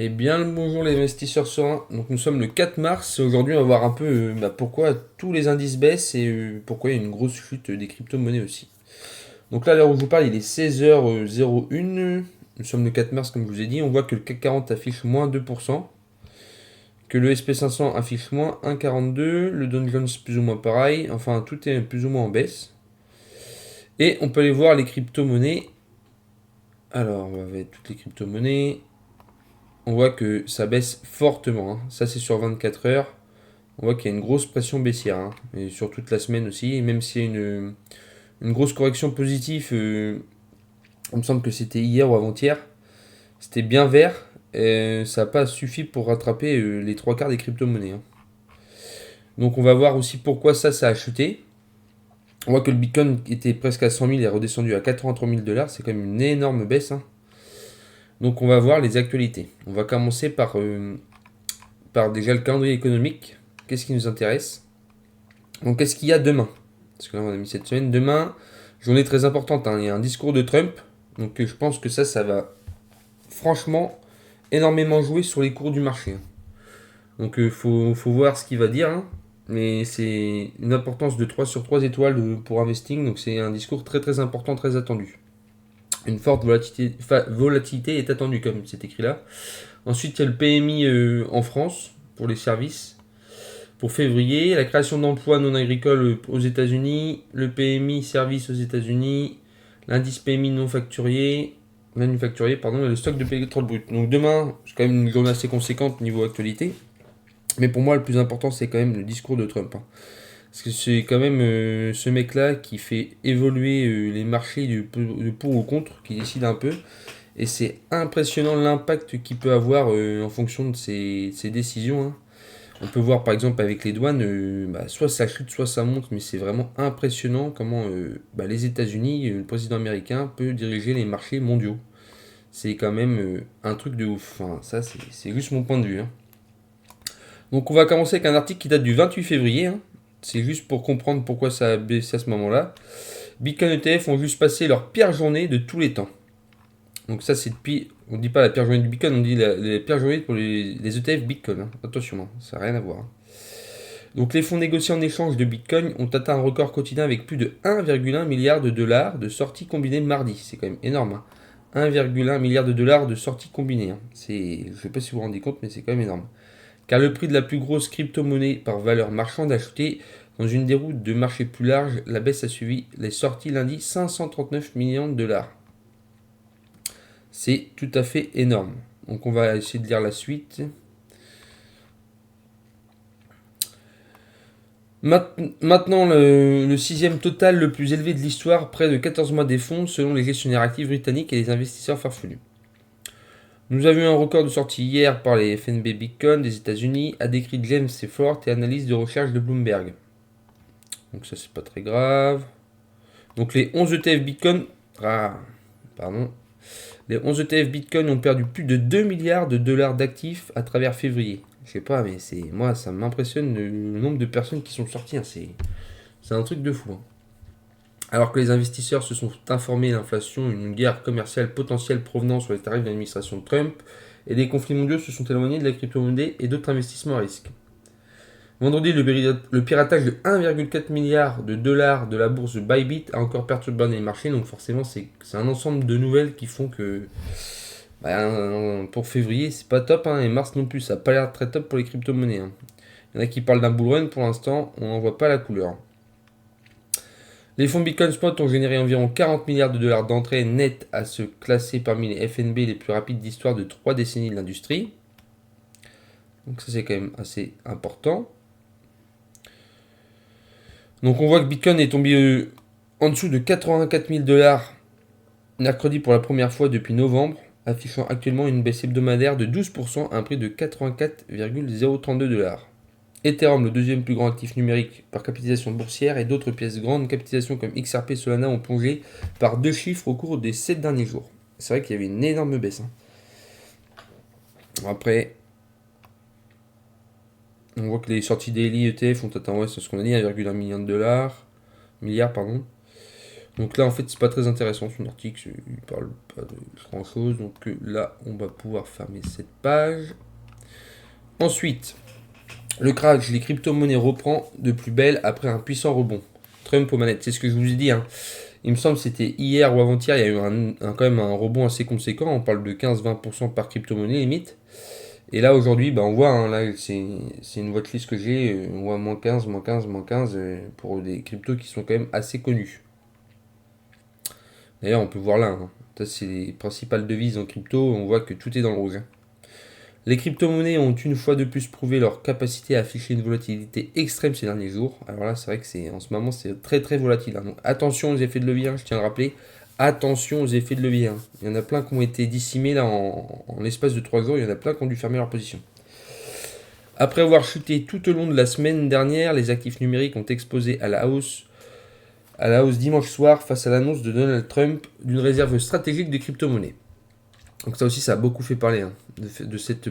Eh bien, le bonjour les investisseurs sereins. Donc nous sommes le 4 mars et aujourd'hui on va voir un peu pourquoi tous les indices baissent et pourquoi il y a une grosse chute des crypto-monnaies aussi. Donc là, à l'heure où je vous parle, il est 16h01. Nous sommes le 4 mars comme je vous ai dit. On voit que le CAC 40 affiche moins 2%, que le SP 500 affiche moins 1,42, le Dow Jones plus ou moins pareil. Enfin, tout est plus ou moins en baisse. Et on peut aller voir les crypto-monnaies. Alors, on va voir toutes les crypto-monnaies. On voit que ça baisse fortement, hein. Ça, c'est sur 24 heures. On voit qu'il y a une grosse pression baissière, hein, et sur toute la semaine aussi. Et même s'il y a une grosse correction positive, il me semble que c'était hier ou avant-hier, c'était bien vert. Et ça n'a pas suffi pour rattraper les trois quarts des crypto-monnaies, hein. Donc on va voir aussi pourquoi ça a chuté. On voit que le Bitcoin était presque à 100 000 et est redescendu à 83 000 dollars. C'est quand même une énorme baisse, hein. Donc on va voir les actualités. On va commencer par déjà le calendrier économique. Qu'est-ce qui nous intéresse? Donc qu'est-ce qu'il y a demain? Parce que là on a mis cette semaine. Demain, journée très importante, hein. Il y a un discours de Trump. Donc je pense que ça va franchement énormément jouer sur les cours du marché, hein. Donc faut voir ce qu'il va dire, hein. Mais c'est une importance de 3 sur 3 étoiles pour investing. Donc c'est un discours très très important, très attendu. Une forte volatilité est attendue, comme c'est écrit là. Ensuite, il y a le PMI en France pour les services. Pour février, la création d'emplois non agricoles aux États-Unis, le PMI services aux États-Unis, l'indice PMI non facturier, manufacturier, pardon, et le stock de pétrole brut. Donc demain, c'est quand même une journée assez conséquente niveau actualité. Mais pour moi, le plus important, c'est quand même le discours de Trump, hein. Parce que c'est quand même ce mec-là qui fait évoluer les marchés du pour ou contre, qui décide un peu. Et c'est impressionnant l'impact qu'il peut avoir en fonction de ses décisions, hein. On peut voir par exemple avec les douanes, soit ça chute, soit ça monte, mais c'est vraiment impressionnant comment les États-Unis, le président américain peut diriger les marchés mondiaux. C'est quand même un truc de ouf. Enfin, ça, c'est juste mon point de vue, hein. Donc on va commencer avec un article qui date du 28 février, hein. C'est juste pour comprendre pourquoi ça a baissé à ce moment-là. Bitcoin ETF ont juste passé leur pire journée de tous les temps. Donc ça c'est depuis, on ne dit pas la pire journée du Bitcoin, on dit la pire journée pour les ETF Bitcoin, hein. Attention, hein, ça n'a rien à voir, hein. Donc les fonds négociés en échange de Bitcoin ont atteint un record quotidien avec plus de 1,1 milliard de dollars de sorties combinées mardi. C'est quand même énorme, hein. 1,1 milliard de dollars de sorties combinées, hein. Je ne sais pas si vous vous rendez compte, mais c'est quand même énorme. Car le prix de la plus grosse crypto-monnaie par valeur marchande a chuté dans une déroute de marché plus large. La baisse a suivi les sorties lundi 539 millions de dollars. C'est tout à fait énorme. Donc on va essayer de lire la suite. Maintenant, le sixième total le plus élevé de l'histoire, près de 14 mois des fonds, selon les gestionnaires actifs britanniques et les investisseurs farfelus. Nous avions un record de sortie hier par les FNB Bitcoin des États-Unis, a décrit James Seyfort et analyse de recherche de Bloomberg. Donc ça c'est pas très grave. Donc les 11 ETF Bitcoin, pardon, les 11 ETF Bitcoin ont perdu plus de 2 milliards de dollars d'actifs à travers février. Je sais pas, mais moi ça m'impressionne le nombre de personnes qui sont sorties, hein. C'est un truc de fou, hein. Alors que les investisseurs se sont informés d'inflation, une guerre commerciale potentielle provenant sur les tarifs de l'administration de Trump et des conflits mondiaux se sont éloignés de la crypto-monnaie et d'autres investissements à risque. Vendredi, le piratage de 1,4 milliard de dollars de la bourse de Bybit a encore perturbé les marchés, donc forcément c'est un ensemble de nouvelles qui font que pour février c'est pas top, hein, et mars non plus, ça n'a pas l'air très top pour les crypto-monnaies, hein. Il y en a qui parlent d'un bull run, pour l'instant on n'en voit pas la couleur. Les fonds Bitcoin Spot ont généré environ 40 milliards de dollars d'entrées nettes à se classer parmi les FNB les plus rapides d'histoire de 3 décennies de l'industrie. Donc ça c'est quand même assez important. Donc on voit que Bitcoin est tombé en dessous de 84 000 dollars mercredi pour la première fois depuis novembre, affichant actuellement une baisse hebdomadaire de 12% à un prix de 84,032 dollars. Ethereum, le deuxième plus grand actif numérique par capitalisation boursière, et d'autres pièces grandes capitalisations comme XRP et Solana ont plongé par 2 chiffres au cours des 7 derniers jours. C'est vrai qu'il y avait une énorme baisse, hein. Après, on voit que les sorties daily ETF ont atteint, ouais, c'est ce qu'on a dit, 1,1 milliard de dollars. Milliards, pardon. Donc là, en fait, c'est pas très intéressant son article, il parle pas de grand chose. Donc là, on va pouvoir fermer cette page. Ensuite, le crash, les crypto-monnaies reprend de plus belle après un puissant rebond. Trump aux manettes, c'est ce que je vous ai dit. Hein. Il me semble que c'était hier ou avant-hier, il y a eu quand même un rebond assez conséquent. On parle de 15-20% par crypto-monnaie limite. Et là, aujourd'hui, on voit, hein, là, c'est une watchlist que j'ai. On voit moins 15, moins 15, moins 15 pour des cryptos qui sont quand même assez connus. D'ailleurs, on peut voir là, hein, ça c'est les principales devises en crypto. On voit que tout est dans le rouge. Hein. Les crypto-monnaies ont une fois de plus prouvé leur capacité à afficher une volatilité extrême ces derniers jours. Alors là, c'est vrai que en ce moment, c'est très très volatile. Hein. Donc attention aux effets de levier, hein, je tiens à le rappeler. Attention aux effets de levier. Hein. Il y en a plein qui ont été dissimés là en l'espace de 3 jours. Il y en a plein qui ont dû fermer leur position. Après avoir chuté tout au long de la semaine dernière, les actifs numériques ont explosé à la hausse dimanche soir face à l'annonce de Donald Trump d'une réserve stratégique de crypto-monnaies. Donc ça aussi, ça a beaucoup fait parler hein, de cette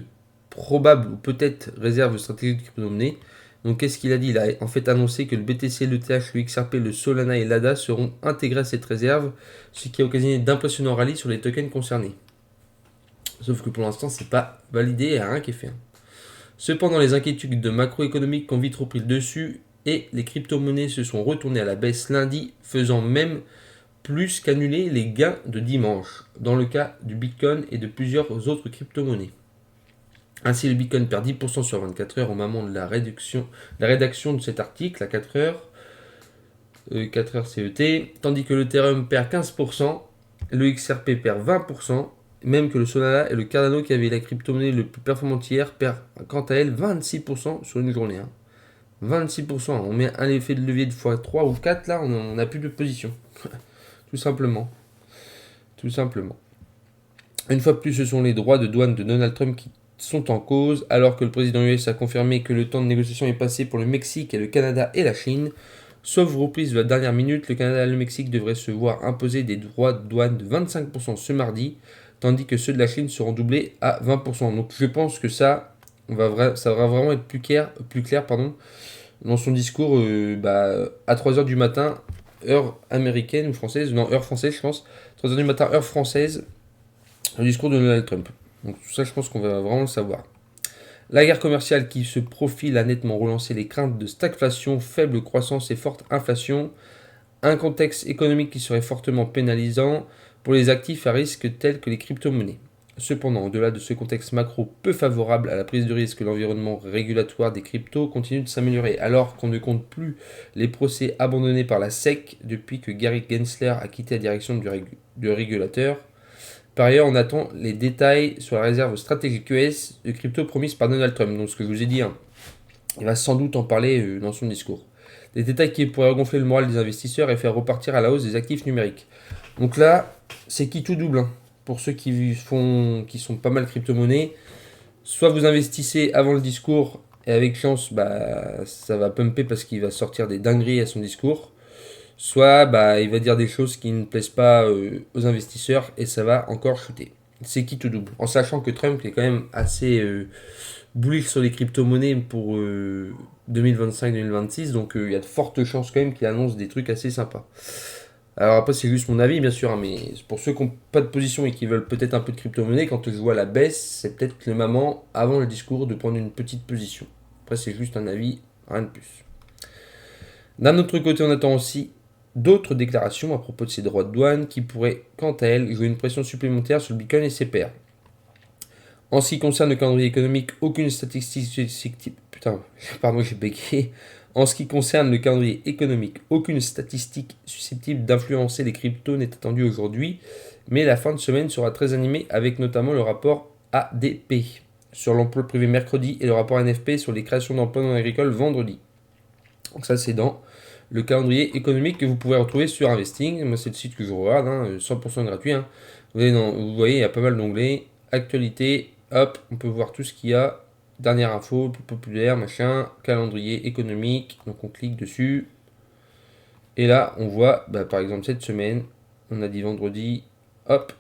probable ou peut-être réserve stratégique de crypto-monnaie. Donc qu'est-ce qu'il a dit? Il a en fait annoncé que le BTC, le TH, le XRP, le Solana et l'ADA seront intégrés à cette réserve, ce qui a occasionné d'impressionnants rallyes sur les tokens concernés. Sauf que pour l'instant, c'est pas validé et rien qui est fait. Hein. Cependant, les inquiétudes de macroéconomique ont vite repris le dessus et les crypto-monnaies se sont retournées à la baisse lundi, faisant même plus qu'annuler les gains de dimanche, dans le cas du Bitcoin et de plusieurs autres crypto-monnaies. Ainsi, le Bitcoin perd 10% sur 24 heures au moment de la rédaction de cet article, à 4 heures, 4 heures CET, tandis que l'Ethereum perd 15%, le XRP perd 20%, même que le Solana et le Cardano, qui avaient la crypto-monnaie le plus performante hier, perd quant à elle 26% sur une journée. Hein. 26%, on met un effet de levier de x3 ou 4, là, on n'a plus de position. Tout simplement. Tout simplement. Une fois de plus, ce sont les droits de douane de Donald Trump qui sont en cause, alors que le président US a confirmé que le temps de négociation est passé pour le Mexique et le Canada et la Chine. Sauf reprise de la dernière minute, le Canada et le Mexique devraient se voir imposer des droits de douane de 25% ce mardi, tandis que ceux de la Chine seront doublés à 20%. Donc je pense que ça va vraiment être plus clair dans son discours à 3h du matin, heure américaine ou française, non, heure française je pense, 3h du matin, heure française, le discours de Donald Trump. Donc tout ça, je pense qu'on va vraiment le savoir. La guerre commerciale qui se profile a nettement relancé les craintes de stagflation, faible croissance et forte inflation, un contexte économique qui serait fortement pénalisant pour les actifs à risque tels que les crypto-monnaies. Cependant, au-delà de ce contexte macro peu favorable à la prise de risque, l'environnement régulatoire des cryptos continue de s'améliorer, alors qu'on ne compte plus les procès abandonnés par la SEC depuis que Gary Gensler a quitté la direction du régulateur. Par ailleurs, on attend les détails sur la réserve stratégique US de crypto promise par Donald Trump. Donc ce que je vous ai dit, hein, il va sans doute en parler dans son discours. Des détails qui pourraient gonfler le moral des investisseurs et faire repartir à la hausse des actifs numériques. Donc là, c'est qui tout double. Hein. Pour ceux qui sont pas mal crypto-monnaies, soit vous investissez avant le discours et avec chance, ça va pumper parce qu'il va sortir des dingueries à son discours. Soit il va dire des choses qui ne plaisent pas aux investisseurs et ça va encore chuter. C'est qui tout double. En sachant que Trump est quand même assez bullish sur les crypto-monnaies pour 2025-2026, donc il y a de fortes chances quand même qu'il annonce des trucs assez sympas. Alors après c'est juste mon avis bien sûr, hein, mais pour ceux qui n'ont pas de position et qui veulent peut-être un peu de crypto-monnaie, quand je vois la baisse, c'est peut-être le moment, avant le discours, de prendre une petite position. Après c'est juste un avis, rien de plus. D'un autre côté, on attend aussi d'autres déclarations à propos de ces droits de douane qui pourraient, quant à elles, jouer une pression supplémentaire sur le Bitcoin et ses pairs. En ce qui concerne le calendrier économique, aucune statistique. Pardon, j'ai bégayé. En ce qui concerne le calendrier économique, aucune statistique susceptible d'influencer les cryptos n'est attendue aujourd'hui, mais la fin de semaine sera très animée avec notamment le rapport ADP sur l'emploi privé mercredi et le rapport NFP sur les créations d'emplois non agricoles vendredi. Donc ça c'est dans le calendrier économique que vous pouvez retrouver sur Investing. Moi c'est le site que je regarde, hein, 100% gratuit. Hein. Vous voyez, il y a pas mal d'onglets. Actualité, hop, on peut voir tout ce qu'il y a. Dernière info, le plus populaire, machin, calendrier économique. Donc on clique dessus. Et là, on voit, par exemple, cette semaine, on a dit vendredi, hop,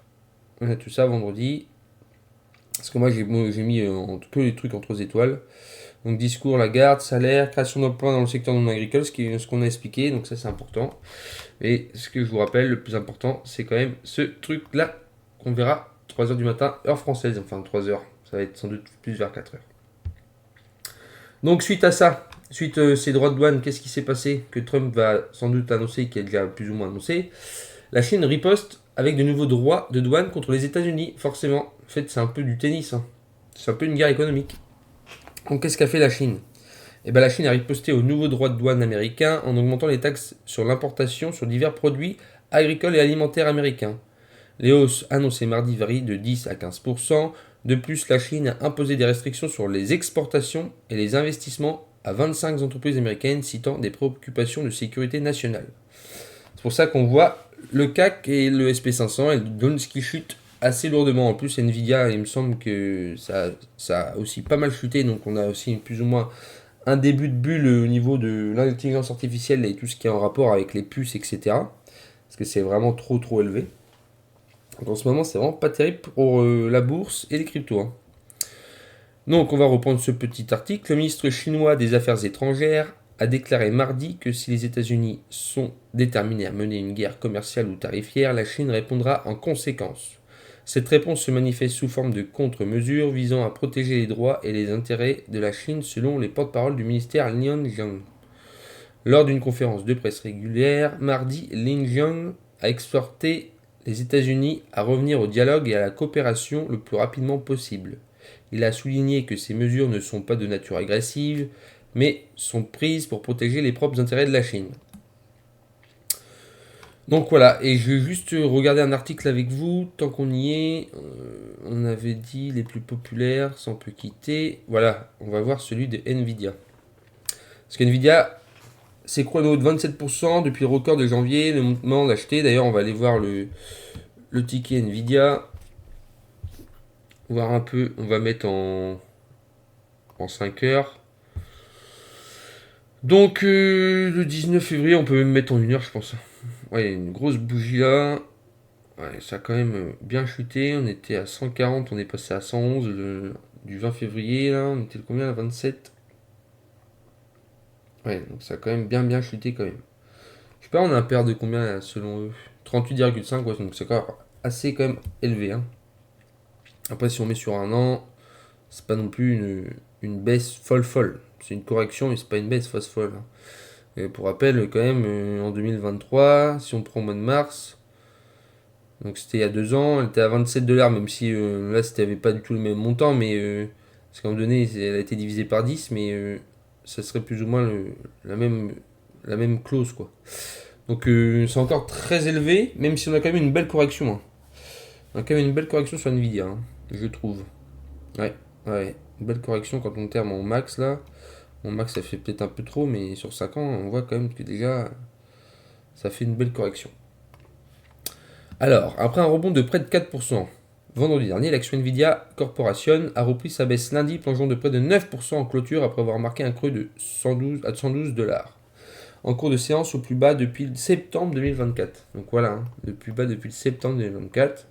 on a tout ça vendredi. Parce que moi j'ai mis tous les trucs en 3 étoiles. Donc discours, la garde, salaire, création d'emplois dans le secteur non agricole, ce qu'on a expliqué, donc ça c'est important. Et ce que je vous rappelle, le plus important, c'est quand même ce truc-là qu'on verra 3h du matin, heure française, enfin 3h, ça va être sans doute plus vers 4h. Donc suite à ça, suite ces droits de douane, qu'est-ce qui s'est passé que Trump va sans doute annoncer, qui a déjà plus ou moins annoncé? La Chine riposte avec de nouveaux droits de douane contre les États-Unis, forcément. En fait, c'est un peu du tennis, hein. C'est un peu une guerre économique. Donc qu'est-ce qu'a fait la Chine? Eh bien, la Chine a riposté aux nouveaux droits de douane américains en augmentant les taxes sur l'importation sur divers produits agricoles et alimentaires américains. Les hausses annoncées mardi varient de 10 à 15%. De plus, la Chine a imposé des restrictions sur les exportations et les investissements à 25 entreprises américaines, citant des préoccupations de sécurité nationale. C'est pour ça qu'on voit le CAC et le SP500 et le Dow qui chutent assez lourdement. En plus, Nvidia, il me semble que ça a aussi pas mal chuté, donc on a aussi plus ou moins un début de bulle au niveau de l'intelligence artificielle et tout ce qui est en rapport avec les puces, etc. Parce que c'est vraiment trop élevé. Donc en ce moment, c'est vraiment pas terrible pour la bourse et les cryptos, hein. Donc on va reprendre ce petit article. Le ministre chinois des Affaires étrangères a déclaré mardi que si les États-Unis sont déterminés à mener une guerre commerciale ou tarifaire, la Chine répondra en conséquence. Cette réponse se manifeste sous forme de contre-mesures visant à protéger les droits et les intérêts de la Chine selon les porte-paroles du ministère Lian Jiang. Lors d'une conférence de presse régulière, mardi, Lin Jiang a exhorté les États-Unis à revenir au dialogue et à la coopération le plus rapidement possible. Il a souligné que ces mesures ne sont pas de nature agressive, mais sont prises pour protéger les propres intérêts de la Chine. Donc voilà, et je vais juste regarder un article avec vous, tant qu'on y est. On avait dit les plus populaires, ça on peut quitter. Voilà, on va voir celui de Nvidia. Parce qu'Nvidia s'écroule de 27% depuis le record de janvier, le moment d'acheter. D'ailleurs, on va aller voir le ticket Nvidia. Voir un peu, on va mettre en 5 heures. Donc le 19 février, on peut même mettre en 1 heure, je pense. Ouais, une grosse bougie là. Ouais, ça a quand même bien chuté. On était à 140, on est passé à 111 du 20 février. Là, on était combien, à 27? Ouais, donc ça a quand même bien chuté quand même. Je sais pas, on a un paire de combien là, selon eux? 38,5, ouais, donc c'est quand même assez quand même élevé, hein. Après, si on met sur un an, c'est pas non plus une baisse folle. C'est une correction, mais c'est pas une baisse folle, hein. Et pour rappel, quand même, en 2023, si on prend au mois de mars, donc c'était il y a 2 ans, elle était à 27 $, même si là, c'était avait pas du tout le même montant, mais parce qu'à un moment donné, elle a été divisée par 10, mais ça serait plus ou moins la même clause, quoi. Donc c'est encore très élevé, même si on a quand même une belle correction, hein. On a quand même une belle correction sur Nvidia, hein, je trouve. Ouais, une belle correction quand on termine en max là. Mon max ça fait peut-être un peu trop, mais sur 5 ans, on voit quand même que déjà ça fait une belle correction. Alors, après un rebond de près de 4%, vendredi dernier, l'action Nvidia Corporation a repris sa baisse lundi, plongeant de près de 9% en clôture après avoir marqué un creux de 112 à 112 $. En cours de séance au plus bas depuis le septembre 2024. Donc voilà, hein, le plus bas depuis le septembre 2024.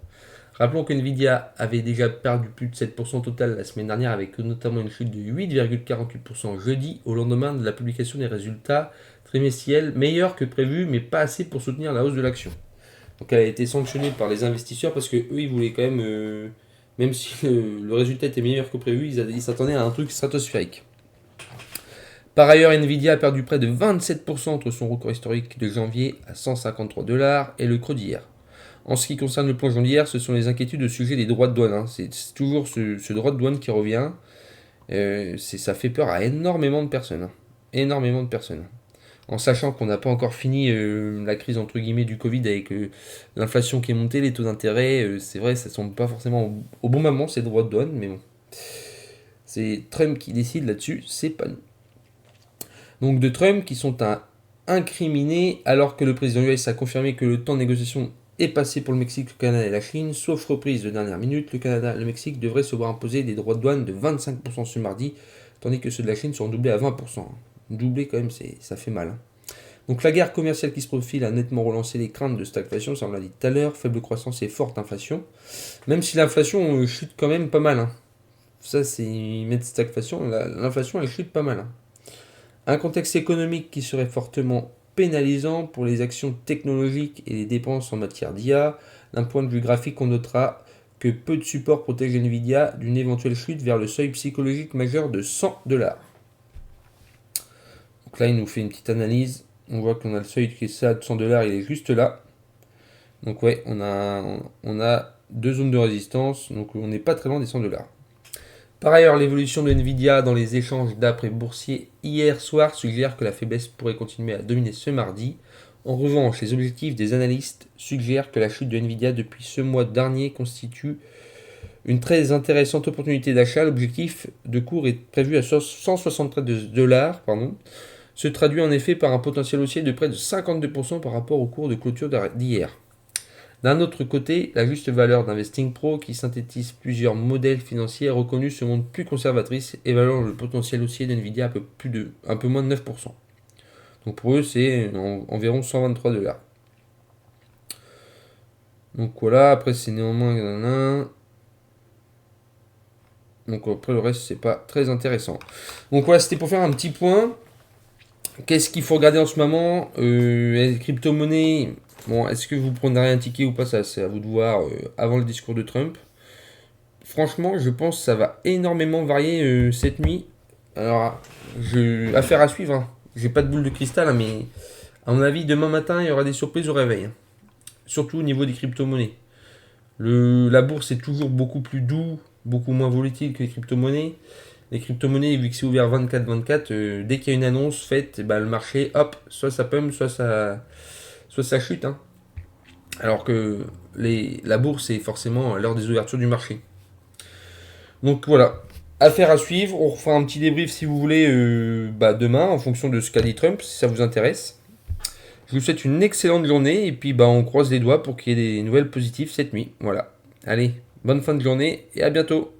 Rappelons que Nvidia avait déjà perdu plus de 7% total la semaine dernière, avec notamment une chute de 8,48% jeudi, au lendemain de la publication des résultats trimestriels meilleurs que prévu, mais pas assez pour soutenir la hausse de l'action. Donc elle a été sanctionnée par les investisseurs parce que eux ils voulaient quand même si le résultat était meilleur que prévu, ils s'attendaient à un truc stratosphérique. Par ailleurs, Nvidia a perdu près de 27% entre son record historique de janvier à 153 $ et le creux d'hier. En ce qui concerne le plongeon d'hier, ce sont les inquiétudes au sujet des droits de douane, hein. C'est toujours ce droit de douane qui revient. Ça fait peur à énormément de personnes, hein. Énormément de personnes. En sachant qu'on n'a pas encore fini la crise entre guillemets du Covid avec l'inflation qui est montée, les taux d'intérêt, c'est vrai, ça ne semble pas forcément au bon moment ces droits de douane, mais bon. C'est Trump qui décide là-dessus, c'est pas nous. Donc de Trump qui sont incriminés alors que le président US a confirmé que le temps de négociation est passé pour le Mexique, le Canada et la Chine, sauf reprise de dernière minute. Le Canada et le Mexique devraient se voir imposer des droits de douane de 25% ce mardi, tandis que ceux de la Chine seront doublés à 20%. Doublé quand même, ça fait mal, hein. Donc la guerre commerciale qui se profile a nettement relancé les craintes de stagflation, ça on l'a dit tout à l'heure, faible croissance et forte inflation. Même si l'inflation chute quand même pas mal, hein. Ça, c'est ils mettent stagflation. L'inflation, elle chute pas mal, hein. Un contexte économique qui serait fortement pénalisant pour les actions technologiques et les dépenses en matière d'IA. D'un point de vue graphique, on notera que peu de supports protègent Nvidia d'une éventuelle chute vers le seuil psychologique majeur de 100 $. Donc là, il nous fait une petite analyse. On voit qu'on a le seuil qui est ça de 100 $, il est juste là. Donc ouais, on a deux zones de résistance, donc on n'est pas très loin des 100 $. Par ailleurs, l'évolution de Nvidia dans les échanges d'après boursiers hier soir suggère que la faiblesse pourrait continuer à dominer ce mardi. En revanche, les objectifs des analystes suggèrent que la chute de Nvidia depuis ce mois dernier constitue une très intéressante opportunité d'achat. L'objectif de cours est prévu à 173 $, se traduit en effet par un potentiel haussier de près de 52% par rapport au cours de clôture d'hier. D'un autre côté, la juste valeur d'Investing Pro, qui synthétise plusieurs modèles financiers reconnus, se montre plus conservatrice, évaluant le potentiel haussier d'NVIDIA à un peu moins de 9%. Donc pour eux, c'est environ 123 $. Donc voilà, après c'est néanmoins... Donc après le reste, c'est pas très intéressant. Donc voilà, c'était pour faire un petit point. Qu'est-ce qu'il faut regarder en ce moment, les crypto-monnaies, bon, est-ce que vous prendrez un ticket ou pas, ça c'est à vous de voir avant le discours de Trump. Franchement, je pense que ça va énormément varier cette nuit. Alors, affaire à suivre, hein. J'ai pas de boule de cristal, hein, mais à mon avis, demain matin, il y aura des surprises au réveil, hein. Surtout au niveau des crypto-monnaies. La bourse est toujours beaucoup plus doux, beaucoup moins volatile que les crypto-monnaies. Les crypto-monnaies, vu que c'est ouvert 24-24, dès qu'il y a une annonce faite, bah, le marché, hop, soit ça pump, soit ça chute, hein. Alors que la bourse est forcément à l'heure des ouvertures du marché. Donc voilà, affaire à suivre. On refera un petit débrief si vous voulez demain, en fonction de ce qu'a dit Trump, si ça vous intéresse. Je vous souhaite une excellente journée et puis on croise les doigts pour qu'il y ait des nouvelles positives cette nuit. Voilà. Allez, bonne fin de journée et à bientôt.